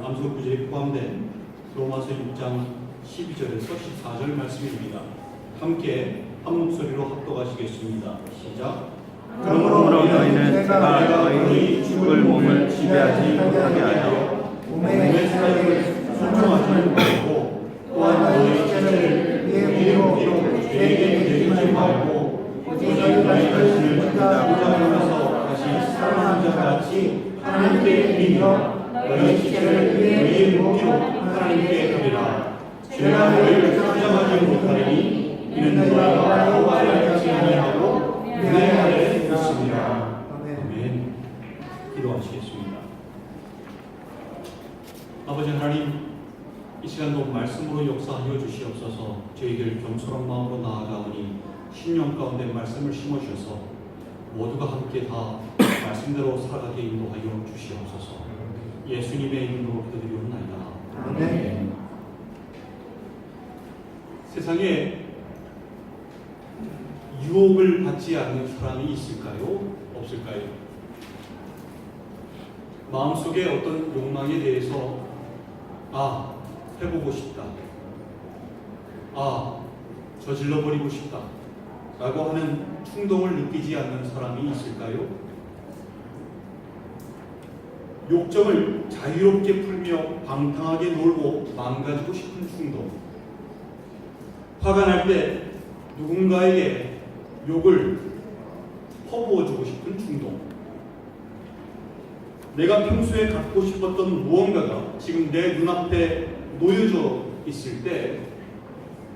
암송 구절에 포함된 로마서 6장 12절에서 14절 말씀입니다. 함께 한 목소리로 합독하시겠습니다. 시작. 그러므로 너희는 내가 너희 죽을 몸을 지배하지 못하게 하여 몸의 생각을 순종하지 말고 또한 너희 지체를 이름으로 죄에게 내리지 말고 오직 너희 자신을 주장하면서 다시 사랑하는 자 같이 하나님께 드리며 너희 지체를 너희의 무기로 하나님께 드리라. 죄가 너희를 주장하지 못하리니 이는 너희가 여호와를 알지 아니하고 내 아래 있습니다. 아멘. 기도하시겠습니다. 아버지 하나님, 이 시간도 말씀으로 역사하여 주시옵소서. 저희들 겸손한 마음으로 나아가오니 신령 가운데 말씀을 심어주셔서 모두가 함께 다 말씀대로 살아가게 인도하여 주시옵소서. 예수님의 이름으로 기도드리옵나이다. 아멘. 세상에 유혹을 받지 않는 사람이 있을까요? 없을까요? 마음속에 어떤 욕망에 대해서 해보고 싶다, 저질러버리고 싶다 라고 하는 충동을 느끼지 않는 사람이 있을까요? 욕정을 자유롭게 풀며 방탕하게 놀고 망가지고 싶은 충동, 화가 날 때 누군가에게 욕을 퍼부어주고 싶은 충동, 내가 평소에 갖고 싶었던 무언가가 지금 내 눈앞에 놓여져 있을 때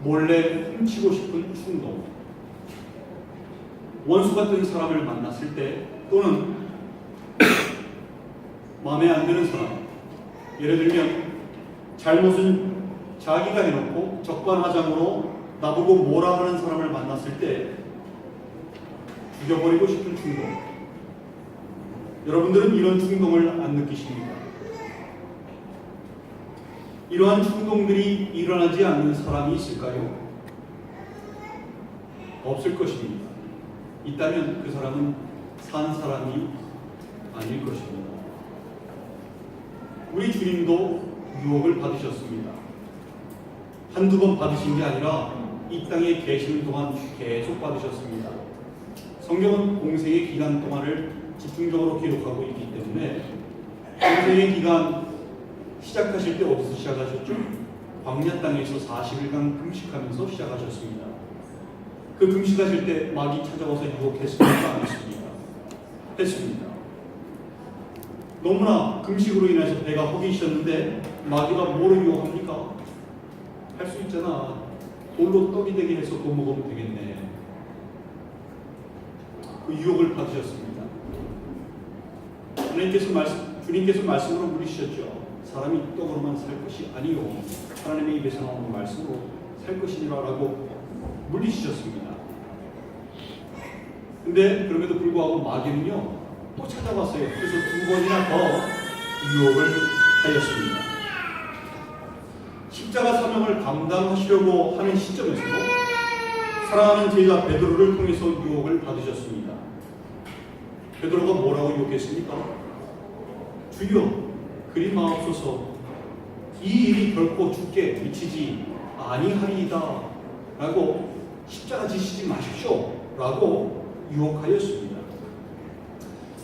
몰래 훔치고 싶은 충동, 원수 같은 사람을 만났을 때 또는 마음에 안 드는 사람, 예를 들면 잘못은 자기가 해놓고 적반하장으로 나보고 뭐라 하는 사람을 만났을 때 죽여버리고 싶은 충동. 여러분들은 이런 충동을 안 느끼십니까? 이러한 충동들이 일어나지 않는 사람이 있을까요? 없을 것입니다. 있다면 그 사람은 산 사람이 아닐 것입니다. 우리 주님도 유혹을 받으셨습니다. 한두 번 받으신 게 아니라 이 땅에 계시는 동안 계속 받으셨습니다. 성경은 공생의 기간 동안을 집중적으로 기록하고 있기 때문에 공생의 기간 시작하실 때 어디서 시작하셨죠? 광야 땅에서 40일간 금식하면서 시작하셨습니다. 그 금식하실 때 마귀 찾아와서 유혹했습니까? 안 했습니까? 했습니다. 너무나 금식으로 인해서 배가 허기셨는데 마귀가 뭐로 유혹합니까? 할 수 있잖아. 돌로 떡이 되게 해서 또 먹으면 되겠네. 그 유혹을 받으셨습니다. 주님께서 말씀으로 물으셨죠. 사람이 떡으로만 살 것이 아니요 하나님의 입에서 나오는 말씀으로 살 것이니라라고 물리시셨습니다. 근데 그럼에도 불구하고 마귀는요 또 찾아왔어요. 그래서 2번이나 더 유혹을 하였습니다. 십자가 사명을 감당하시려고 하는 시점에서도 사랑하는 제자 베드로를 통해서 유혹을 받으셨습니다. 베드로가 뭐라고 유혹했습니까? 주여 그리 마옵소서, 이 일이 결코 주께 미치지 아니하리이다 라고 십자가 지시지 마십시오 라고 유혹하였습니다.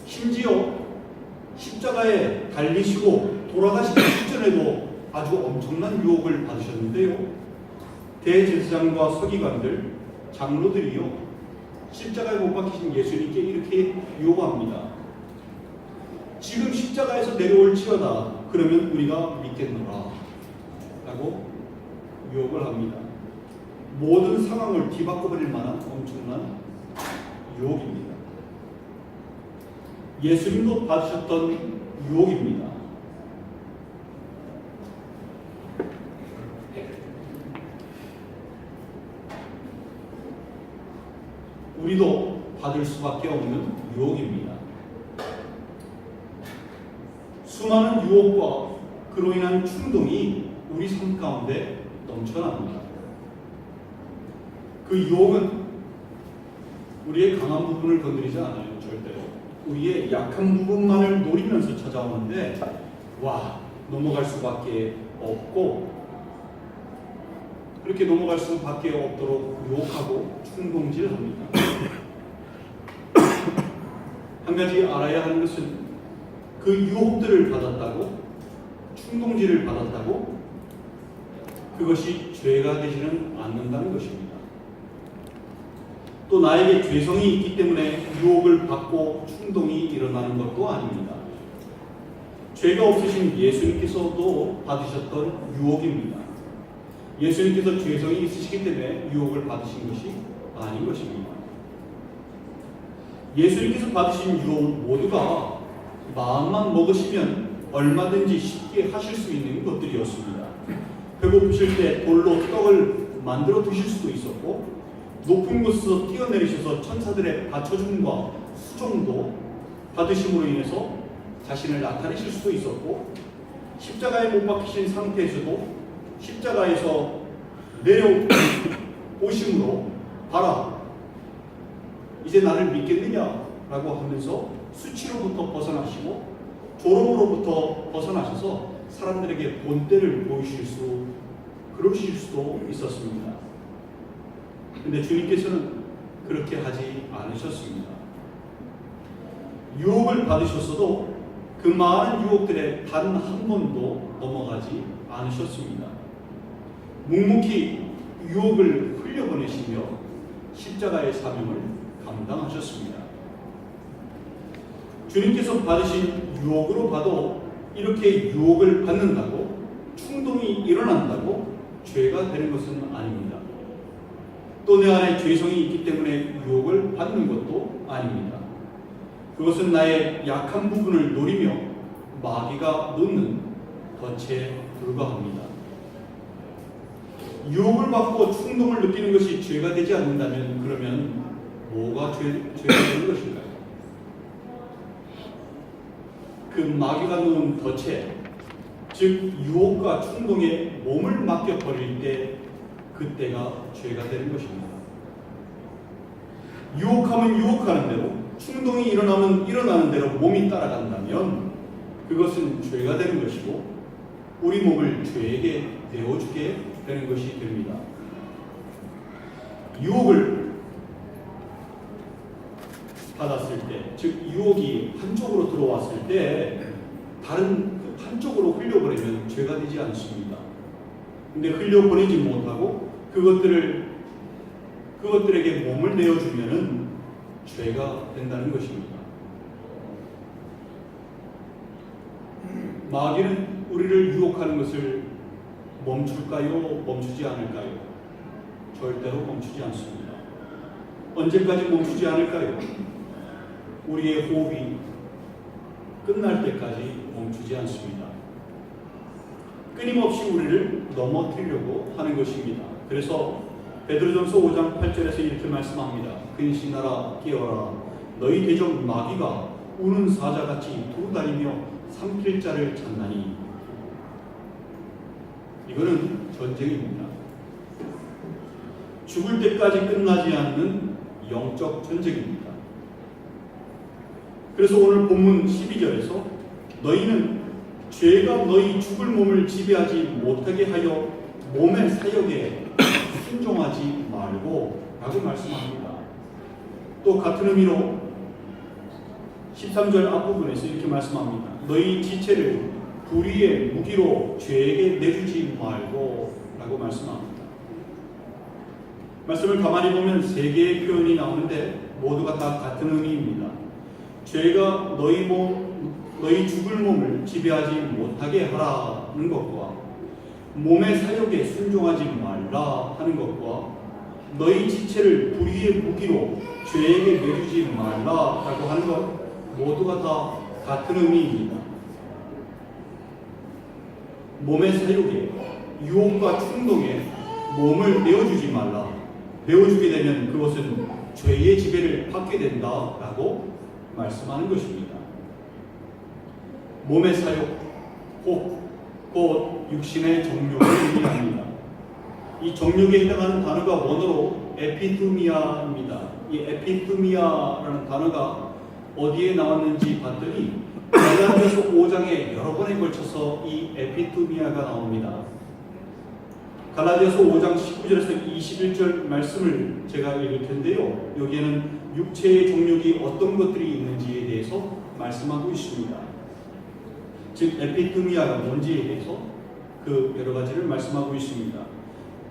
심지어 십자가에 달리시고 돌아가시기 직전에도 아주 엄청난 유혹을 받으셨는데요. 대제사장과 서기관들, 장로들이요 십자가에 못 박히신 예수님께 이렇게 유혹합니다. 지금 십자가에서 내려올지어다. 그러면 우리가 믿겠노라 라고 유혹을 합니다. 모든 상황을 뒤바꿔버릴 만한 엄청난 유혹입니다. 예수님도 받으셨던 유혹입니다. 우리도 받을 수밖에 없는 유혹입니다. 수많은 유혹과 그로 인한 충동이 우리 삶 가운데 넘쳐납니다. 그 유혹은 우리의 강한 부분을 건드리지 않아요. 절대로. 우리의 약한 부분만을 노리면서 찾아오는데 넘어갈 수밖에 없고, 그렇게 넘어갈 수밖에 없도록 유혹하고 충동질합니다. 한 가지 알아야 하는 것은 그 유혹들을 받았다고, 충동질을 받았다고 그것이 죄가 되지는 않는다는 것입니다. 또 나에게 죄성이 있기 때문에 유혹을 받고 충동이 일어나는 것도 아닙니다. 죄가 없으신 예수님께서도 받으셨던 유혹입니다. 예수님께서 죄성이 있으시기 때문에 유혹을 받으신 것이 아닌 것입니다. 예수님께서 받으신 유혹 모두가 마음만 먹으시면 얼마든지 쉽게 하실 수 있는 것들이었습니다. 배고프실 때 돌로 떡을 만들어 드실 수도 있었고, 높은 곳에서 뛰어내리셔서 천사들의 받쳐줌과 수종도 받으심으로 인해서 자신을 나타내실 수도 있었고, 십자가에 못 박히신 상태에서도 십자가에서 내려오심으로 봐라, 이제 나를 믿겠느냐라고 하면서 수치로부터 벗어나시고 조롱으로부터 벗어나셔서 사람들에게 본때를 그러실 수도 있었습니다. 그런데 주님께서는 그렇게 하지 않으셨습니다. 유혹을 받으셨어도 그 많은 유혹들에 단 한 번도 넘어가지 않으셨습니다. 묵묵히 유혹을 흘려보내시며 십자가의 사명을 감당하셨습니다. 주님께서 받으신 유혹으로 봐도 이렇게 유혹을 받는다고 충동이 일어난다고 죄가 되는 것은 아닙니다. 또 내 안에 죄성이 있기 때문에 유혹을 받는 것도 아닙니다. 그것은 나의 약한 부분을 노리며 마귀가 놓는 덫에 불과합니다. 유혹을 받고 충동을 느끼는 것이 죄가 되지 않는다면 그러면 뭐가 죄가 되는 것인가요? 그 마귀가 놓은 덫에, 즉 유혹과 충동에 몸을 맡겨버릴 때 그때가 죄가 되는 것입니다. 유혹하면 유혹하는 대로, 충동이 일어나면 일어나는 대로 몸이 따라간다면 그것은 죄가 되는 것이고 우리 몸을 죄에게 내어주게 되는 것이 됩니다. 유혹을 받았을 때, 즉 유혹이 한쪽으로 들어왔을 때 다른 한쪽으로 흘려보내면 죄가 되지 않습니다. 근데 흘려보내지 못하고 그것들에게 몸을 내어주면은 죄가 된다는 것입니다. 마귀는 우리를 유혹하는 것을 멈출까요? 멈추지 않을까요? 절대로 멈추지 않습니다. 언제까지 멈추지 않을까요? 우리의 호흡이 끝날 때까지 멈추지 않습니다. 끊임없이 우리를 넘어뜨리려고 하는 것입니다. 그래서 베드로전서 5장 8절에서 이렇게 말씀합니다. 근신하라, 깨어라. 너희 대적 마귀가 우는 사자같이 돌아다니며 삼킬 자를 찾나니. 이거는 전쟁입니다. 죽을 때까지 끝나지 않는 영적 전쟁입니다. 그래서 오늘 본문 12절에서 너희는 죄가 너희 죽을 몸을 지배하지 못하게 하여 몸의 사역에 순종하지 말고 라고 말씀합니다. 또 같은 의미로 13절 앞부분에서 이렇게 말씀합니다. 너희 지체를 불의의 무기로 죄에게 내주지 말고 라고 말씀합니다. 말씀을 가만히 보면 세 개의 표현이 나오는데 모두가 다 같은 의미입니다. 죄가 너희 죽을 몸을 지배하지 못하게 하라는 것과 몸의 사욕에 순종하지 말라 하는 것과 너희 지체를 불의의 무기로 죄에게 내주지 말라라고 하는 것 모두가 다 같은 의미입니다. 몸의 사욕에, 유혹과 충동에 몸을 내어주지 말라. 내어주게 되면 그것은 죄의 지배를 받게 된다라고 말씀하는 것입니다. 몸의 사욕, 곧 육신의 정욕을 의미합니다. 이 정욕에 해당하는 단어가 원어로 에피투미아입니다. 이 에피투미아라는 단어가 어디에 나왔는지 봤더니 갈라디아서 5장에 여러 번에 걸쳐서 이 에피투미아가 나옵니다. 갈라디아서 5장 19절에서 21절 말씀을 제가 읽을 텐데요. 여기에는 육체의 종육이 어떤 것들이 있는지에 대해서 말씀하고 있습니다. 즉 에피투미아가 뭔지에 대해서 그 여러 가지를 말씀하고 있습니다.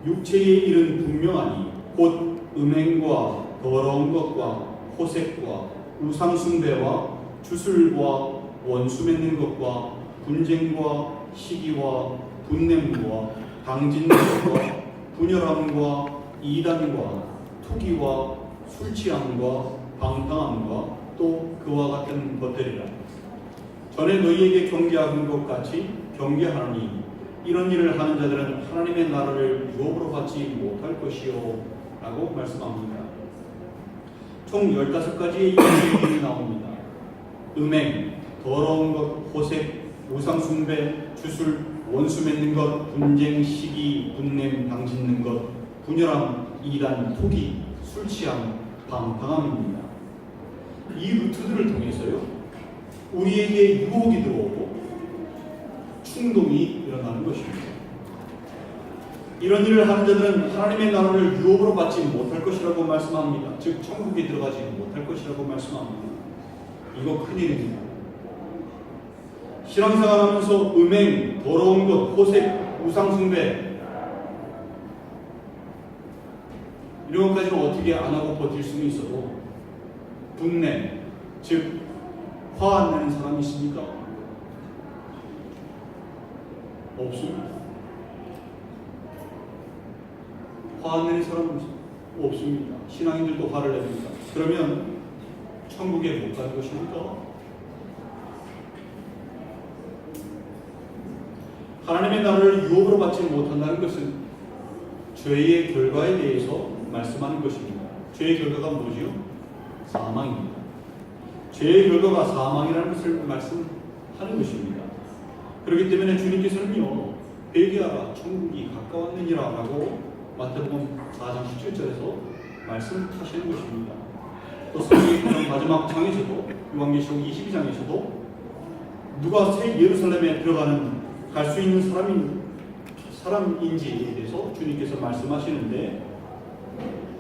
육체의 일은 분명하니 곧 음행과 더러운 것과 호색과 우상숭배와 주술과 원수 맺는 것과 분쟁과 시기와 분냄과 당짓는 것과 분열함과 이단과 투기와 술취함과 방탕함과 또 그와 같은 것들이라. 전에 너희에게 경계하는 것 같이 경계하노니 이런 일을 하는 자들은 하나님의 나라를 유업으로 받지 못할 것이요 라고 말씀합니다. 총 15가지의 일이 나옵니다. 음행, 더러운 것, 호색, 우상숭배, 주술, 원수 맺는 것, 분쟁, 시기, 분냄, 당짓는 것, 분열함, 이단, 토기, 술취함, 방탕함입니다. 이 루트들을 통해서요, 우리에게 유혹이 들어오고 충동이 일어나는 것입니다. 이런 일을 하는 자들은 하나님의 나라를 유업으로 받지 못할 것이라고 말씀합니다. 즉 천국에 들어가지 못할 것이라고 말씀합니다. 이거 큰일입니다. 신앙생활하면서 음행, 더러운 것, 호색, 우상숭배 이런 것까지는 어떻게 안 하고 버틸 수는 있어도 분냄, 즉 화 안 내는 사람이 있습니까? 없습니다. 화 안 내는 사람은 없습니다. 신앙인들도 화를 냅니다. 그러면 천국에 못 가는 것입니까? 하나님의 나라를 유업으로 받지 못한다는 것은 죄의 결과에 대해서 말씀하는 것입니다. 죄의 결과가 뭐지요? 사망입니다. 죄의 결과가 사망이라는 것을 말씀하는 것입니다. 그렇기 때문에 주님께서는요, 회개하라 천국이 가까웠느니라 라고 마태복음 4장 17절에서 말씀하시는 것입니다. 또 성경의 마지막 장에서도 요한계시록 22장에서도 누가 새 예루살렘에 갈 수 있는 사람인지에 대해서 주님께서 말씀하시는데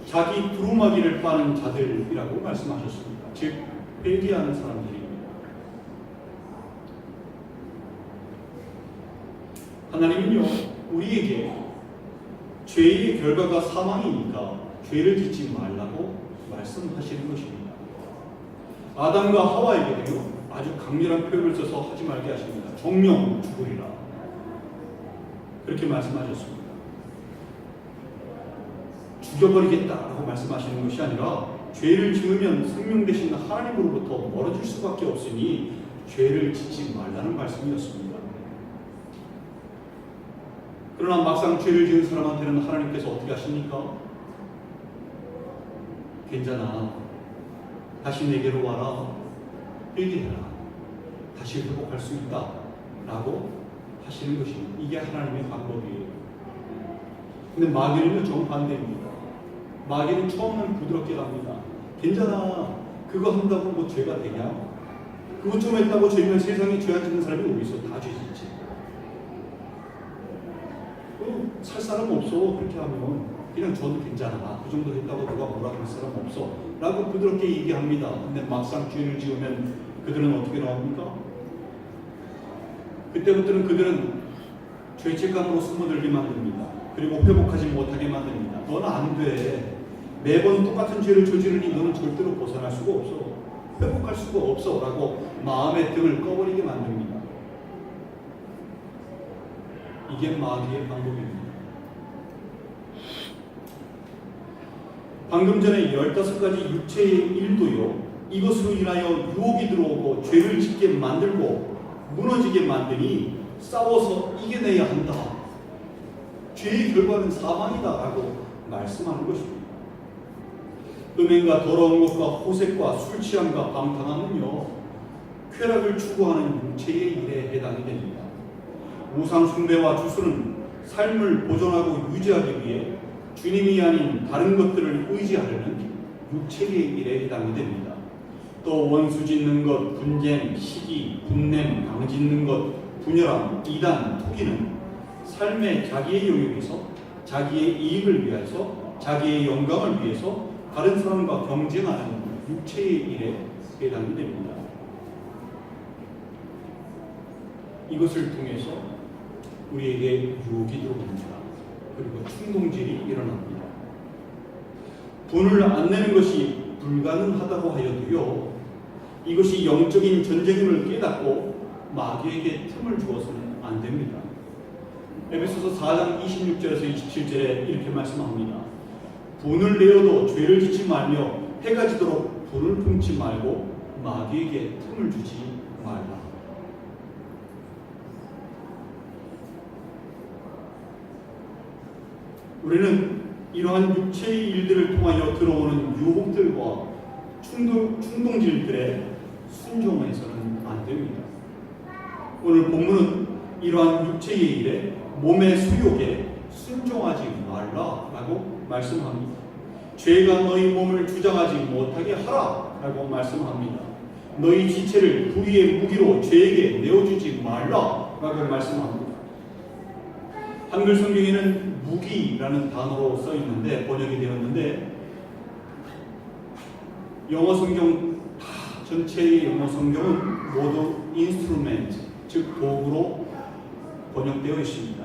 자기 두루마기를 빠는 자들이라고 말씀하셨습니다. 즉 회개하는 사람들입니다. 하나님은요, 우리에게 죄의 결과가 사망이니까 죄를 짓지 말라고 말씀하시는 것입니다. 아담과 하와에게는요, 아주 강렬한 표현을 써서 하지 말게 하십니다. 정령 죽으리라. 그렇게 말씀하셨습니다. 죽여버리겠다라고 말씀하시는 것이 아니라 죄를 지으면 생명 되신 하나님으로부터 멀어질 수밖에 없으니 죄를 짓지 말라는 말씀이었습니다. 그러나 막상 죄를 지은 사람한테는 하나님께서 어떻게 하십니까? 괜찮아. 다시 내게로 와라. 회개해라. 다시 회복할 수 있다. 라고 하시는 것입니다. 이게 하나님의 방법이에요. 근데 마귀는요, 정반대입니다. 마귀는 처음은 부드럽게 갑니다. 괜찮아. 그거 한다고 뭐 죄가 되냐? 그거 좀 했다고 죄면 세상에 죄 안 짓는 사람이 어디 있어? 다 죄 짓지. 살 사람 없어. 그렇게 하면 그냥 저도 괜찮아. 그 정도 했다고 누가 뭐라 그럴 사람 없어. 라고 부드럽게 얘기합니다. 근데 막상 죄를 지으면 그들은 어떻게 나옵니까? 그때부터는 그들은 죄책감으로 숨어들게 만듭니다. 그리고 회복하지 못하게 만듭니다. 너는 안 돼. 매번 똑같은 죄를 저지르니 너는 절대로 벗어날 수가 없어. 회복할 수가 없어. 라고 마음의 등을 꺼버리게 만듭니다. 이게 마귀의 방법입니다. 방금 전에 15가지 육체의 일도요, 이것으로 인하여 유혹이 들어오고 죄를 짓게 만들고 무너지게 만드니 싸워서 이겨내야 한다. 죄의 결과는 사망이다 라고 말씀하는 것입니다. 음행과 더러운 것과 호색과 술 취함과 방탕함은요, 쾌락을 추구하는 육체의 일에 해당이 됩니다. 우상 숭배와 주술은 삶을 보존하고 유지하기 위해 주님이 아닌 다른 것들을 의지하려는 육체의 일에 해당이 됩니다. 또 원수 짓는 것, 분쟁, 시기, 분냄, 당 짓는 것, 분열함, 이단, 투기는 삶의 자기의 영역에서 자기의 이익을 위해서 자기의 영광을 위해서 다른 사람과 경쟁하는 육체의 일에 해당이 됩니다. 이것을 통해서 우리에게 유혹이 들어옵니다. 그리고 충동질이 일어납니다. 돈을 안 내는 것이 불가능하다고 하여도요, 이것이 영적인 전쟁임을 깨닫고 마귀에게 틈을 주어서는 안 됩니다. 에베소서 4장 26절에서 27절에 이렇게 말씀합니다. 돈을 내어도 죄를 짓지 말며 해가 지도록 돈을 품지 말고 마귀에게 틈을 주지 말라. 우리는 이러한 육체의 일들을 통하여 들어오는 유혹들과 충동질들에 순종해서는 안 됩니다. 오늘 본문은 이러한 육체의 일에 몸의 수욕에 순종하지 말라라고 말씀합니다. 죄가 너희 몸을 주장하지 못하게 하라라고 말씀합니다. 너희 지체를 불의의 무기로 죄에게 내어주지 말라라고 말씀합니다. 한글 성경에는 무기라는 단어로 써 있는데 번역이 되었는데 영어 성경 전체의 영어 성경은 모두 인스트루멘트 즉 도구로 번역되어 있습니다.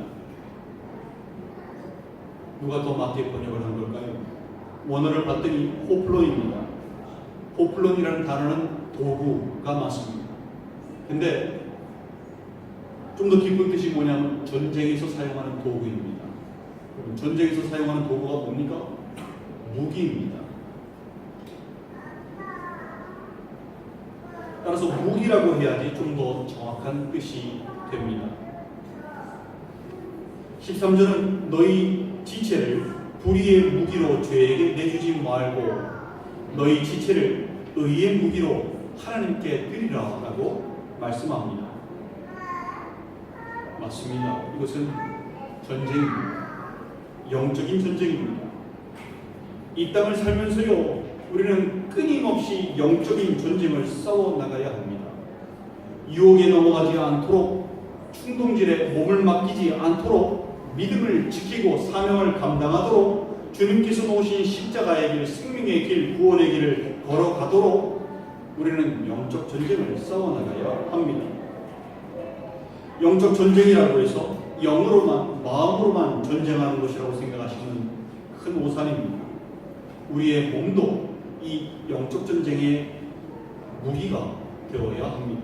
누가 더 맞게 번역을 한 걸까요? 원어를 봤더니 호플론입니다. 호플론이라는 단어는 도구가 맞습니다. 근데 좀 더 깊은 뜻이 뭐냐면 전쟁에서 사용하는 도구입니다. 전쟁에서 사용하는 도구가 뭡니까? 무기입니다. 따라서 무기라고 해야지 좀 더 정확한 뜻이 됩니다. 13절은 너희 지체를 불의의 무기로 죄에게 내주지 말고 너희 지체를 의의 무기로 하나님께 드리라 라고 말씀합니다. 맞습니다. 이것은 전쟁입니다. 영적인 전쟁입니다. 이 땅을 살면서요, 우리는 끊임없이 영적인 전쟁을 싸워나가야 합니다. 유혹에 넘어가지 않도록, 충동질에 몸을 맡기지 않도록 믿음을 지키고 사명을 감당하도록 주님께서 놓으신 십자가의 길, 생명의 길, 구원의 길을 걸어가도록 우리는 영적 전쟁을 싸워나가야 합니다. 영적 전쟁이라고 해서 영으로만, 마음으로만 전쟁하는 것이라고 생각하시는 큰 오산입니다. 우리의 몸도 이 영적 전쟁의 무기가 되어야 합니다.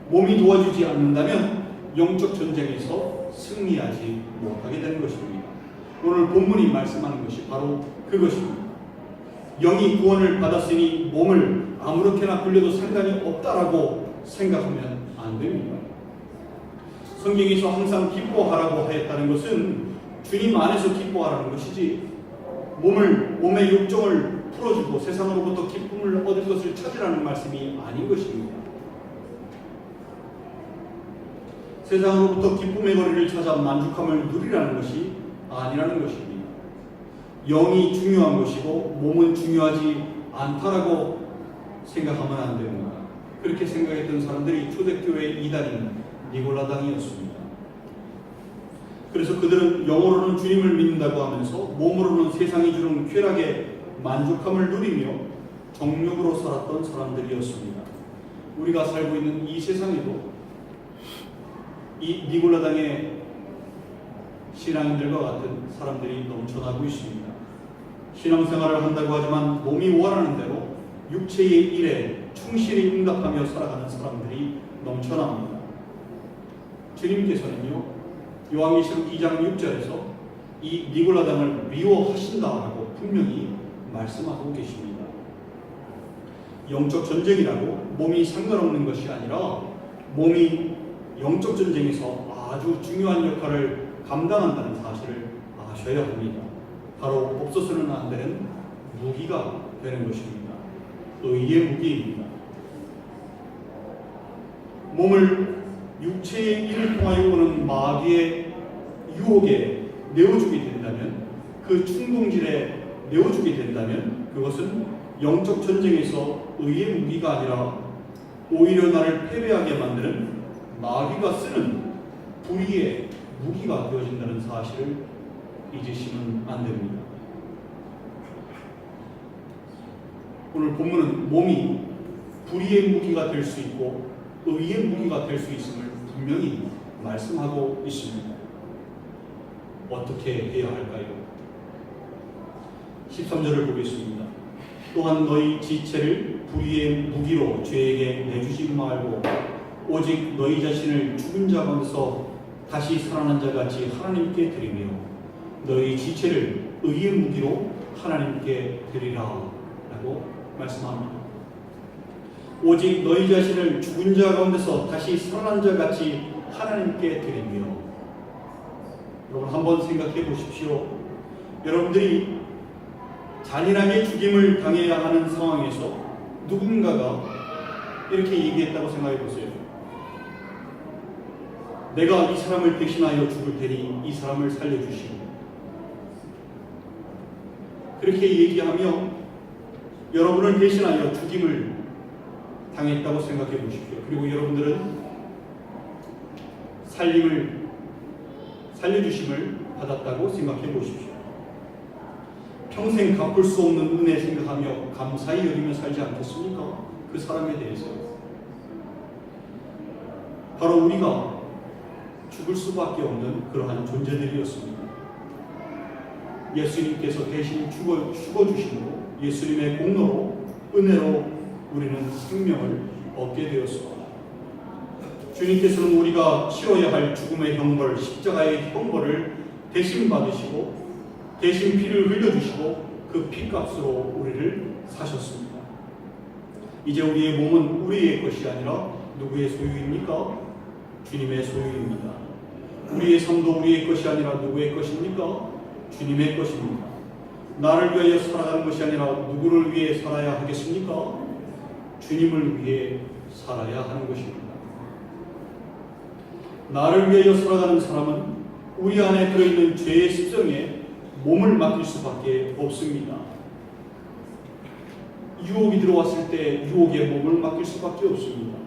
몸이 도와주지 않는다면 영적 전쟁에서 승리하지 못하게 되는 것입니다. 오늘 본문이 말씀하는 것이 바로 그것입니다. 영이 구원을 받았으니 몸을 아무렇게나 굴려도 상관이 없다라고 생각하면 안 됩니다. 성경에서 항상 기뻐하라고 하였다는 것은 주님 안에서 기뻐하라는 것이지 몸의 욕정을 풀어주고 세상으로부터 기쁨을 얻을 것을 찾으라는 말씀이 아닌 것입니다. 세상으로부터 기쁨의 거리를 찾아 만족함을 누리라는 것이 아니라는 것입니다. 영이 중요한 것이고 몸은 중요하지 않다라고 생각하면 안 됩니다. 그렇게 생각했던 사람들이 초대교회의 이단인 니골라당이었습니다. 그래서 그들은 영어로는 주님을 믿는다고 하면서 몸으로는 세상이 주는 쾌락에 만족함을 누리며 정욕으로 살았던 사람들이었습니다. 우리가 살고 있는 이 세상에도 이 니골라당의 신앙인들과 같은 사람들이 넘쳐나고 있습니다. 신앙생활을 한다고 하지만 몸이 원하는 대로 육체의 일에 충실히 응답하며 살아가는 사람들이 넘쳐납니다. 주님께서는요, 요한계시록 2장 6절에서 이 니골라당을 미워하신다라고 분명히 말씀하고 계십니다. 영적 전쟁이라고 몸이 상관없는 것이 아니라 몸이 영적 전쟁에서 아주 중요한 역할을 감당한다는 사실을 아셔야 합니다. 바로 없어서는 안 되는 무기가 되는 것입니다. 의의 무기입니다. 몸을 육체의 일을 통하여 오는 마귀의 유혹에 내어주게 된다면, 그 충동질에 내어주게 된다면 그것은 영적 전쟁에서 의의 무기가 아니라 오히려 나를 패배하게 만드는 마귀가 쓰는 불의의 무기가 되어진다는 사실을 잊으시면 안 됩니다. 오늘 본문은 몸이 불의의 무기가 될 수 있고 의의 무기가 될 수 있음을 분명히 말씀하고 있습니다. 어떻게 해야 할까요? 13절을 보겠습니다. 또한 너희 지체를 불의의 무기로 죄에게 내주지 말고 오직 너희 자신을 죽은 자 가운데서 다시 살아난 자 같이 하나님께 드리며 너희 지체를 의의 무기로 하나님께 드리라 라고 말씀합니다. 오직 너희 자신을 죽은 자 가운데서 다시 살아난 자 같이 하나님께 드리며. 여러분 한번 생각해 보십시오. 여러분들이 잔인하게 죽임을 당해야 하는 상황에서 누군가가 이렇게 얘기했다고 생각해 보세요. 내가 이 사람을 대신하여 죽을 테니 이 사람을 살려주시오. 그렇게 얘기하며 여러분을 대신하여 죽임을 당했다고 생각해 보십시오. 그리고 여러분들은 살려주심을 받았다고 생각해 보십시오. 평생 갚을 수 없는 은혜 생각하며 감사히 여기며 살지 않겠습니까? 그 사람에 대해서. 바로 우리가 죽을 수밖에 없는 그러한 존재들이었습니다. 예수님께서 대신 죽어주심으로 예수님의 공로로 은혜로 우리는 생명을 얻게 되었습니다. 주님께서는 우리가 치러야 할 죽음의 형벌, 십자가의 형벌을 대신 받으시고 대신 피를 흘려주시고 그 피값으로 우리를 사셨습니다. 이제 우리의 몸은 우리의 것이 아니라 누구의 소유입니까? 주님의 소유입니다. 우리의 삶도 우리의 것이 아니라 누구의 것입니까? 주님의 것입니다. 나를 위하여 살아가는 것이 아니라 누구를 위해 살아야 하겠습니까? 주님을 위해 살아야 하는 것입니다. 나를 위하여 살아가는 사람은 우리 안에 들어있는 죄의 습성에 몸을 맡길 수밖에 없습니다. 유혹이 들어왔을 때 유혹에 몸을 맡길 수밖에 없습니다.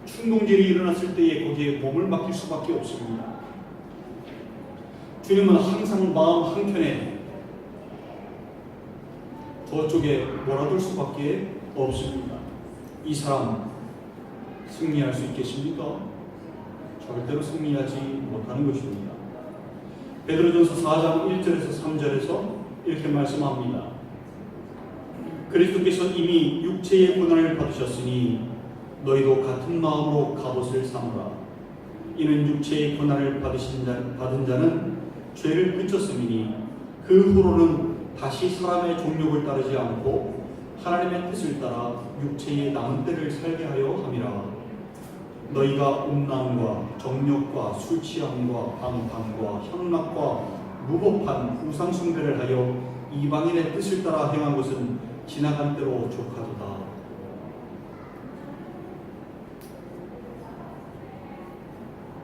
충동질이 일어났을 때에 거기에 몸을 맡길 수밖에 없습니다. 주님은 항상 마음 한켠에 저쪽에 몰아둘 수밖에 없습니다. 이 사람 승리할 수 있겠습니까? 절대로 승리하지 못하는 것입니다. 베드로전서 4장 1절에서 3절에서 이렇게 말씀합니다. 그리스도께서 이미 육체의 고난을 받으셨으니 너희도 같은 마음으로 갑옷을 삼으라. 이는 육체의 고난을 받은 자는 죄를 그쳤음이니 그 후로는 다시 사람의 종욕을 따르지 않고 하나님의 뜻을 따라 육체의 남은 때를 살게 하려 함이라. 너희가 음란과 정욕과 술취함과 방탕과 향락과 무법한 우상숭배를 하여 이방인의 뜻을 따라 행한 것은 지나간 때로 족하도다.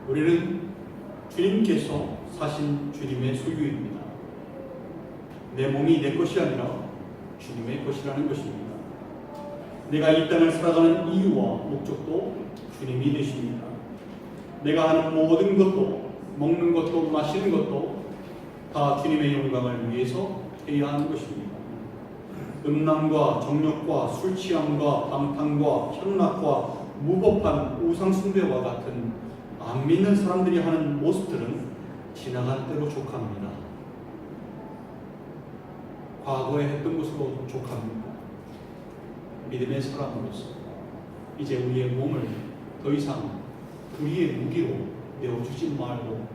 우리는 주님께서 사신 주님의 소유입니다. 내 몸이 내 것이 아니라 주님의 것이라는 것입니다. 내가 이 땅을 살아가는 이유와 목적도 주님이 되십니다. 내가 하는 모든 것도, 먹는 것도, 마시는 것도 다 주님의 영광을 위해서 해야 하는 것입니다. 음란과 정욕과 술취함과 방탕과 향락과 무법한 우상숭배와 같은 안 믿는 사람들이 하는 모습들은 지나간 때로 족합니다. 과거에 했던 것으로 족합니다. 믿음의 사람으로서 이제 우리의 몸을 더 이상 불의의 무기로 내어주지 말고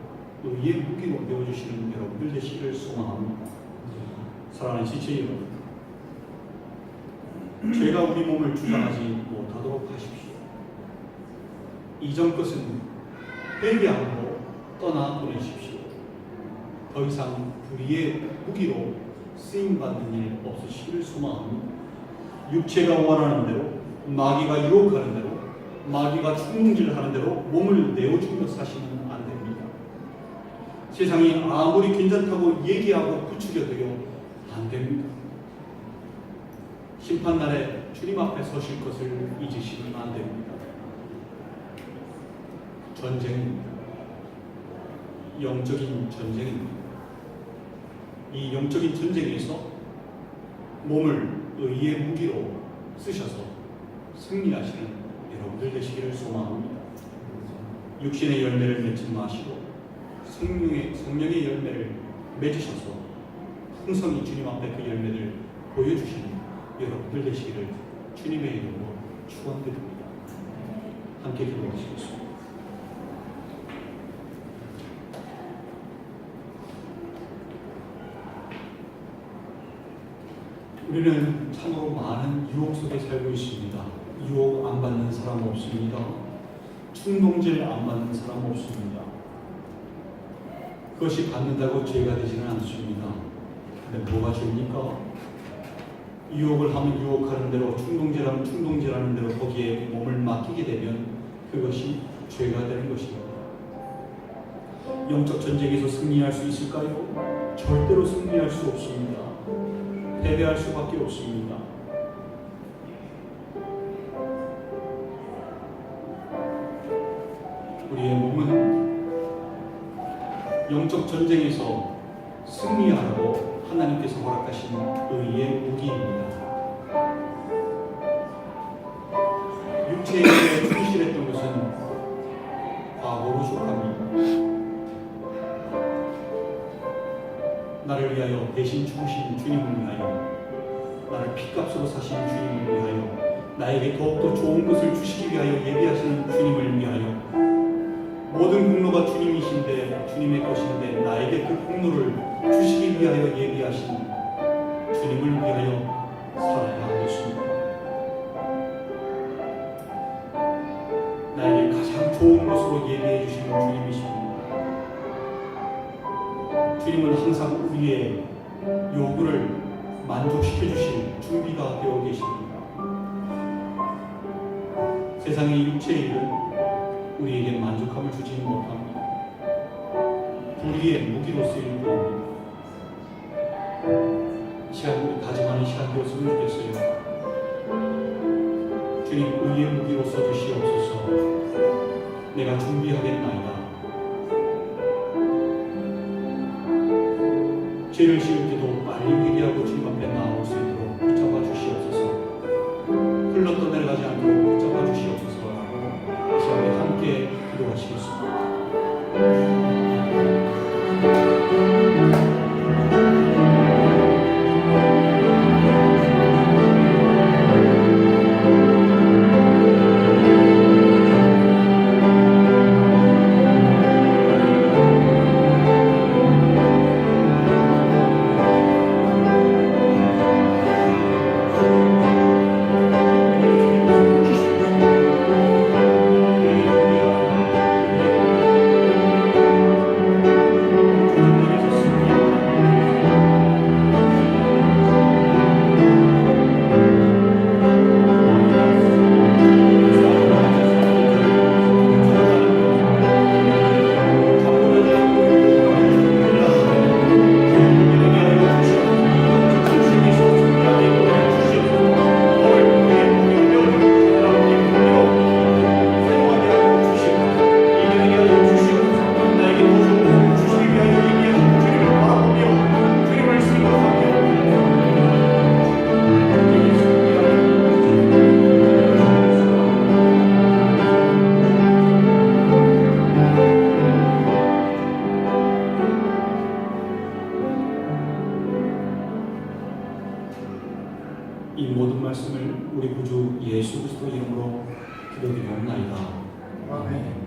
의의 무기로 내어주시는 여러분들 되시기를 소망합니다. 사랑하는 지체 여러분, 죄가 우리 몸을 주장하지 못하도록 하십시오. 이전 것은 회개하고 떠나보내십시오. 더 이상 불의의 무기로 쓰임받는 일 없으시기를 소망합니다. 육체가 원하는 대로, 마귀가 유혹하는 대로, 마귀가 충동질하는 대로 몸을 내어주며 사시면 안 됩니다. 세상이 아무리 괜찮다고 얘기하고 부추겨도요 안 됩니다. 심판날에 주님 앞에 서실 것을 잊으시면 안 됩니다. 전쟁입니다. 영적인 전쟁입니다. 이 영적인 전쟁에서 몸을 의의 무기로 쓰셔서 승리하시는 여러분들 되시기를 소망합니다. 육신의 열매를 맺지 마시고 성령의 열매를 맺으셔서 풍성히 주님 앞에 그 열매를 보여주시는 여러분들 되시기를 주님의 이름으로 축원드립니다. 함께 기도하시겠습니다. 우리는 참으로 많은 유혹 속에 살고 있습니다. 유혹 안 받는 사람 없습니다. 충동질 안 받는 사람 없습니다. 그것이 받는다고 죄가 되지는 않습니다. 근데 뭐가 죄입니까? 유혹을 하면 유혹하는 대로, 충동질하면 충동질하는 대로 거기에 몸을 맡기게 되면 그것이 죄가 되는 것입니다. 영적 전쟁에서 승리할 수 있을까요? 절대로 승리할 수 없습니다. 패배할 수밖에 없습니다. 우리의 몸은 영적 전쟁에서 승리하라고 하나님께서 허락하신 의의 무기입니다. 육체에 충실했던 것은 과거로 속합니다. 나를 위하여 대신 죽으신 주님을 위하여, 나를 피값으로 사신 주님을 위하여, 나에게 더욱더 좋은 것을 주시기 위하여 예비하시는 주님을 위하여, 모든 공로가 주님이신데, 주님의 것인데 나에게 그 공로를 주시기 위하여 예비하신 주님을 위하여 살아야 하겠습니다. 나에게 가장 좋은 것으로 예비해 주시는 주님이십니다. 주님은 항상 우리의 요구를 만족시켜 주실 준비가 되어 계십니다. 세상의 육체의 일은 우리에게 만족함을 주지 못합니다. 불의의 무기로 쓰일 뿐입니다. 시간 우리 다짐하는 시간 되었으면 좋겠어요. 주님 의의 무기로 써주시옵소서. 내가 준비하겠나이다. 죄를 지을 때도 빨리 회개하고 주님 앞에 나올 수 있도록 붙잡아 주시옵소서. 흘러 떠내려가지 않도록 붙잡아 주시옵소서라고 이 시간에 함께 기도하시겠습니다. 이 모든 말씀을 우리 구주 예수 그리스도 이름으로 기도드리옵나이다. 아멘.